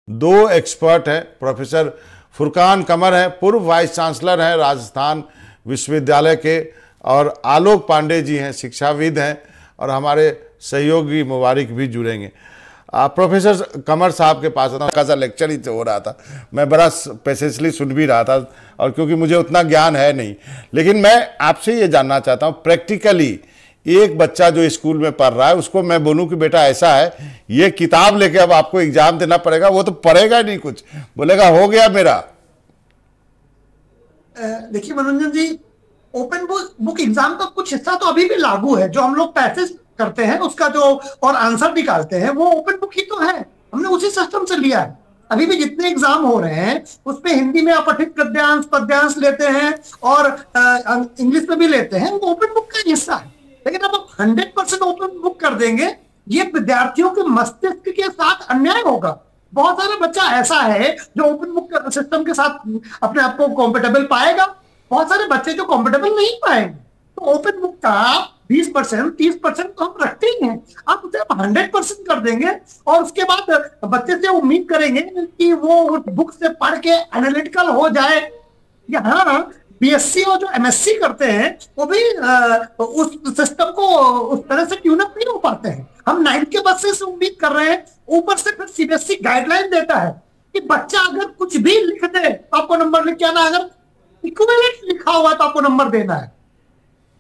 दो एक्सपर्ट हैं, प्रोफेसर फुरकान कमर हैं, पूर्व वाइस चांसलर हैं राजस्थान विश्वविद्यालय के, और आलोक पांडे जी हैं, शिक्षाविद हैं, और हमारे सहयोगी मुबारिक भी जुड़ेंगे। प्रोफेसर कमर साहब के पास था, लेक्चर ही हो रहा था, मैं बड़ा पेशेंसली सुन भी रहा था, और क्योंकि मुझे उतना ज्ञान है नहीं, लेकिन मैं आपसे ये जानना चाहता हूँ प्रैक्टिकली, एक बच्चा जो स्कूल में पढ़ रहा है उसको मैं बोलूं कि बेटा ऐसा है, ये किताब लेके अब आपको एग्जाम देना पड़ेगा, वो तो पढ़ेगा नहीं कुछ, बोलेगा हो गया मेरा। देखिए मनोरंजन जी, ओपन बुक एग्जाम का कुछ हिस्सा तो अभी भी लागू है। जो हम लोग पैसेज करते हैं उसका जो और आंसर निकालते हैं वो ओपन बुक ही तो है, हमने उसी सिस्टम से लिया है। अभी भी जितने एग्जाम हो रहे हैं उसमें हिंदी में अपठित पद्यांश लेते हैं और इंग्लिश में भी लेते हैं, वो ओपन बुक का हिस्सा है। लेकिन अब आप 100% ओपन बुक कर देंगे, ये विद्यार्थियों के मस्तिष्क के साथ अन्याय होगा। बहुत सारा बच्चा ऐसा है जो ओपन बुक सिस्टम के साथ अपने आप को कंफर्टेबल पाएगा, बहुत सारे बच्चे जो कंफर्टेबल नहीं पाएंगे। तो ओपन बुक का 20% 30% तो हम रखते ही हैं, आप उसे 100% कर देंगे और उसके बाद बच्चे से उम्मीद करेंगे कि वो उस बुक से पढ़ के एनालिटिकल हो जाए। यहाँ बीएससी और जो एमएससी करते हैं वो भी उस सिस्टम को उस तरह से ट्यून अप नहीं हो पाते हैं। हम 9th के बच्चे से उम्मीद कर रहे हैं, ऊपर से फिर सीबीएसई गाइडलाइन देता है कि बच्चा अगर कुछ भी लिख दे तो आपको नंबर लिख के आना, अगर इक्विवेलेंट लिखा हुआ तो आपको नंबर देना है।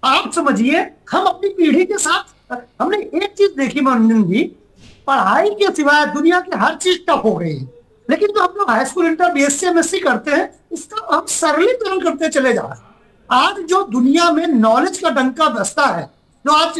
आप समझिए, हम अपनी पीढ़ी के साथ हमने एक चीज देखी मनोरंजन जी, पढ़ाई के सिवाय दुनिया की हर चीज टफ हो गई है, लेकिन जो हम लोग high school inter BSc MSc करते हैं इसका हम सरलीकरण करते चले जा रहे हैं। आज जो दुनिया में नॉलेज का डंका बजता है, जो आज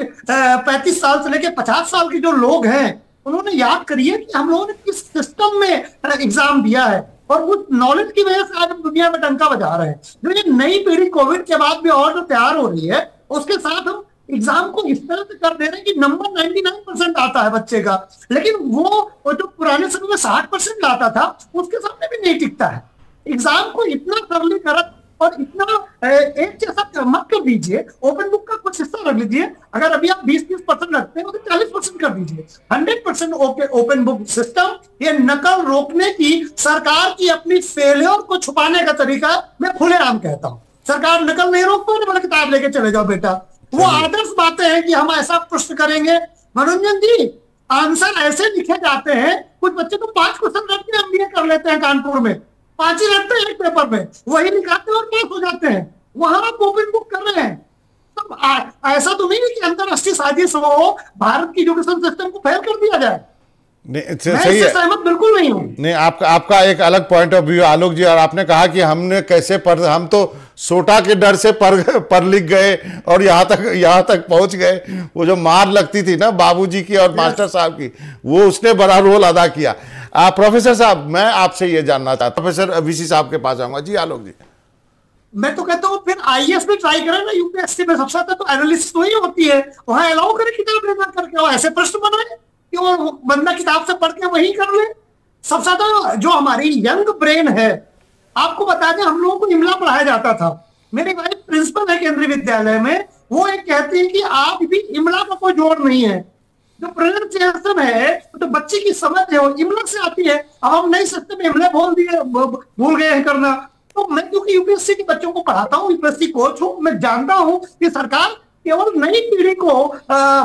35 साल से लेकर 50 साल के जो लोग हैं उन्होंने याद करिए कि हम लोगों ने किस सिस्टम में एग्जाम दिया है और उस नॉलेज की वजह से आज हम दुनिया में डंका बजा रहे हैं। जो ये नई पीढ़ी कोविड के बाद भी और जो तैयार हो रही है उसके साथ हम एग्जाम को इस तरह से कर दे रहे हैं कि नंबर 99% आता है बच्चे का, लेकिन वो जो पुराने समय में 60% लाता था उसके सामने भी नहीं टिकता है। एग्जाम को इतना सरलीकृत और इतना एक जैसा मत कर दीजिए, ओपन बुक का कुछ हिस्सा रख लीजिए। अगर अभी आप 20-30% रखते हैं तो 40% कर दीजिए। 100% ओपन बुक सिस्टम ये नकल रोकने की सरकार की अपनी फेलियर को छुपाने का तरीका मैं खुलेआम कहता हूँ। सरकार नकल नहीं रोक पाने वाला, किताब लेके चले जाओ बेटा। वो आदर्श बातें हैं कि हम ऐसा प्रश्न करेंगे। मनोरंजन जी, आंसर ऐसे लिखे जाते हैं, कुछ बच्चे तो 5 क्वेश्चन रख के एमबीए कर लेते हैं कानपुर में, 5 ही रखते हैं एक पेपर में, वही निकालते हैं और पास हो जाते हैं। वहां आप ओपन बुक कर रहे हैं। तो ऐसा तो नहीं है कि अंतरराष्ट्रीय साजिश हो भारत की एजुकेशन सिस्टम को फेल कर दिया जाए। नहीं, सही है, सहमत बिल्कुल नहीं हूं। नहीं, आपका एक अलग पॉइंट ऑफ व्यू आलोक जी। और आपने कहा कि हमने कैसे पढ़, हम तो सोटा के डर से पढ़ लिख गए और यहाँ तक पहुंच गए। वो जो मार लगती थी ना बाबूजी की और मास्टर साहब की, वो उसने बड़ा रोल अदा किया। प्रोफेसर साहब, मैं आपसे ये जानना चाहता हूँ, प्रोफेसर वीसी साहब के पास आऊंगा। जी आलोक जी। मैं तो कहता हूँ फिर आईएएस में ट्राई करें ना, यूपीएससी में सबसे ज्यादा तो एनालिसिस वही होती है, वहां अलाउ करें किताब लेना करके, ऐसे प्रश्न बनाए कि वो बंदा किताब से पढ़ के वही कर ले। सबसे ज्यादा जो हमारी यंग ब्रेन है, आपको बता दें हम लोगों को इमला पढ़ाया जाता था। मेरी वाइफ प्रिंसिपल है केंद्रीय विद्यालय में, वो एक कहती है कि आप भी इमला का कोई जोड़ नहीं है। जो प्रोनाउंसिएशन है तो बच्चे की समझ है वो इमला से आती है। अब हम नई सिस्टम में इमला भूल गए हैं करना। तो मैं क्योंकि यूपीएससी के बच्चों को पढ़ाता हूँ, यूपीएससी कोच हूँ, मैं जानता हूँ कि सरकार केवल नई पीढ़ी को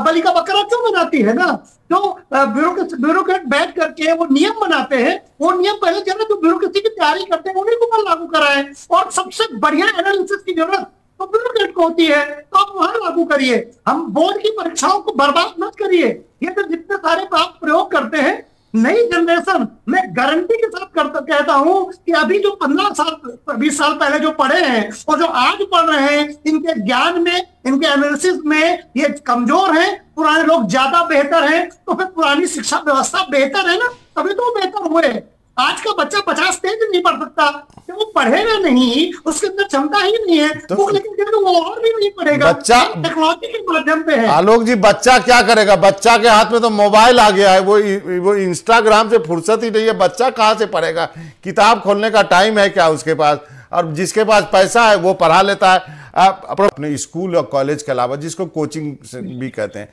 बलि का बकरा क्यों बनाती है ना। जो ब्यूरोक्रेट बैठ करके वो नियम बनाते हैं, वो नियम पहले जरा जो ब्यूरोक्रेसी की तैयारी करते हैं उन्हीं को पर लागू कराएं। और सबसे बढ़िया एनालिसिस की जरूरत तो ब्यूरोक्रेट को होती है, तो आप वहां लागू करिए। हम बोर्ड की परीक्षाओं को बर्बाद मत करिए। ये तो जितने सारे आप प्रयोग करते हैं, नई जनरेशन मैं गारंटी के साथ कहता हूं कि अभी जो 15 साल 20 साल पहले जो पढ़े हैं और जो आज पढ़ रहे हैं, इनके ज्ञान में, इनके एनालिसिस में ये कमजोर हैं। पुराने लोग ज्यादा बेहतर हैं, तो फिर पुरानी शिक्षा व्यवस्था बेहतर है ना, तभी तो बेहतर हुए। आज का बच्चा 50 पेज नहीं पढ़ सकता, वो पढ़ेगा नहीं, उसके अंदर क्षमता ही नहीं है तो लेकिन वो और भी नहीं पढ़ेगा। बच्चा टेक्नोलॉजी के माध्यम पे है। आलोक जी, बच्चा क्या करेगा? बच्चा के हाथ में तो मोबाइल आ गया है, वो इंस्टाग्राम से फुर्सत ही नहीं है। बच्चा कहाँ से पढ़ेगा? किताब खोलने का टाइम है क्या उसके पास? और जिसके पास पैसा है वो पढ़ा लेता है। आप अपने स्कूल और कॉलेज के अलावा, जिसको कोचिंग भी कहते हैं,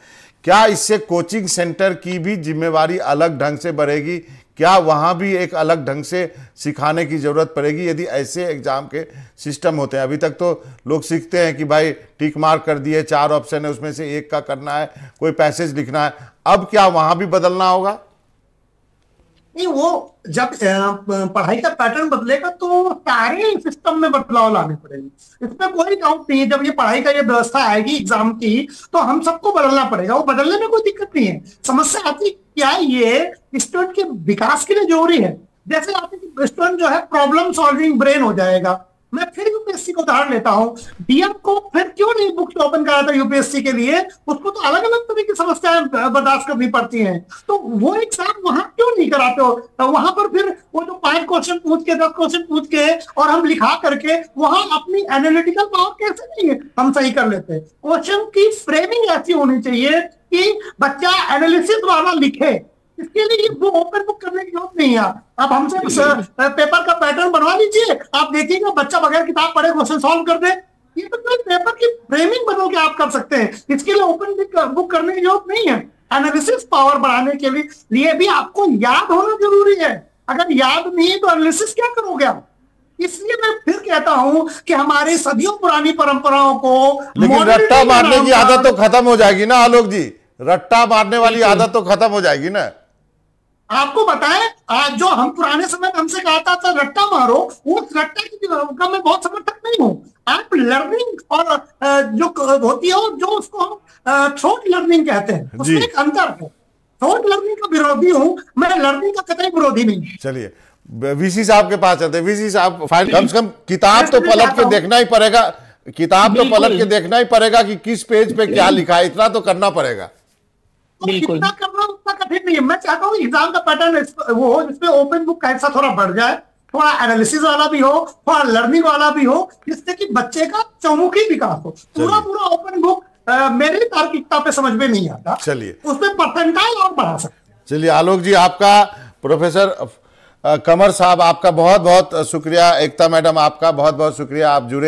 क्या इससे कोचिंग सेंटर की भी जिम्मेवारी अलग ढंग से बढ़ेगी क्या वहाँ भी एक अलग ढंग से सिखाने की ज़रूरत पड़ेगी यदि ऐसे एग्ज़ाम के सिस्टम होते हैं? अभी तक तो लोग सीखते हैं कि भाई टिक मार्क कर दिए, 4 ऑप्शन है उसमें से एक का करना है, कोई पैसेज लिखना है। अब क्या वहाँ भी बदलना होगा? नहीं, वो जब पढ़ाई का पैटर्न बदलेगा तो सारे सिस्टम में बदलाव लाने पड़ेंगे, इसमें कोई डाउट नहीं है। जब ये पढ़ाई का ये व्यवस्था आएगी एग्जाम की तो हम सबको बदलना पड़ेगा, वो बदलने में कोई दिक्कत नहीं है। समस्या आती क्या है, ये स्टूडेंट के विकास के लिए जरूरी है। जैसे आपके स्टूडेंट जो है प्रॉब्लम सॉल्विंग ब्रेन हो जाएगा। मैं फिर यूपीएससी को उदाहरण लेता हूँ, डीएम को फिर क्यों नहीं बुक्स ओपन करा था यूपीएससी के लिए? उसको तो अलग अलग तरह की समस्याएं बर्दाश्त करनी पड़ती हैं, तो वो एग्जाम वहां क्यों नहीं कराते हो? वहां पर फिर वो जो 5 क्वेश्चन पूछ के 10 क्वेश्चन पूछ के और हम लिखा करके वहां अपनी एनालिटिकल पावर कैसे नहीं हम सही कर लेते? क्वेश्चन की फ्रेमिंग ऐसी होनी चाहिए कि बच्चा एनालिसिस वाला लिखे। इसके लिए वो ओपन बुक करने की जरूरत नहीं है। आप हमसे पेपर का पैटर्न बनवा लीजिए, आप देखिएगा बच्चा बगैर किताब पढ़े क्वेश्चन सॉल्व कर दे। ये तो पेपर की फ्रेमिंग बदल के आप कर सकते हैं, इसके लिए ओपन बुक करने की जरूरत नहीं है। एनालिसिस पावर बढ़ाने के लिए भी आपको याद होना जरूरी है। अगर याद नहीं तो एनालिसिस क्या करोगे आप? इसलिए मैं फिर कहता हूं कि हमारी सदियों पुरानी परंपराओं को, लेकिन रट्टा मारने की आदत तो खत्म हो जाएगी ना आलोक जी, रट्टा मारने वाली आदत तो खत्म हो जाएगी ना। आपको बताएं, आज जो हम पुराने समय में हमसे कहा था रट्टा मारो, उस रट्टा का मैं बहुत समर्थक नहीं हूं। आप लर्निंग और जो होती है जो उसको हम थ्रोट लर्निंग कहते हैं, उसमें एक अंतर है। थ्रोट लर्निंग का विरोधी हूं मैं, लर्निंग का कतई विरोधी नहीं। चलिए वीसी साहब के पास आते हैं। वीसी साहब, कम से कम किताब तो पलट के देखना ही पड़ेगा, किताब तो पलट के देखना ही पड़ेगा कि किस पेज पे क्या लिखा है, इतना तो करना पड़ेगा। बिल्कुल करना उतना कठिन नहीं है। मैं चाहता हूँ एग्जाम का पैटर्न वो हो जिसमें ओपन बुक का हिस्सा थोड़ा बढ़ जाए, थोड़ा एनालिसिस वाला भी हो, थोड़ा लर्निंग वाला भी हो, जिससे कि बच्चे का चौमुखी विकास हो। पूरा ओपन बुक मेरी तार्किकता पे समझ में नहीं आता। चलिए उसमें परसेंटाइल और बढ़ा सकते। चलिए आलोक जी, आपका, प्रोफेसर कमर साहब आपका बहुत बहुत शुक्रिया, एकता मैडम आपका बहुत बहुत शुक्रिया, आप जुड़े।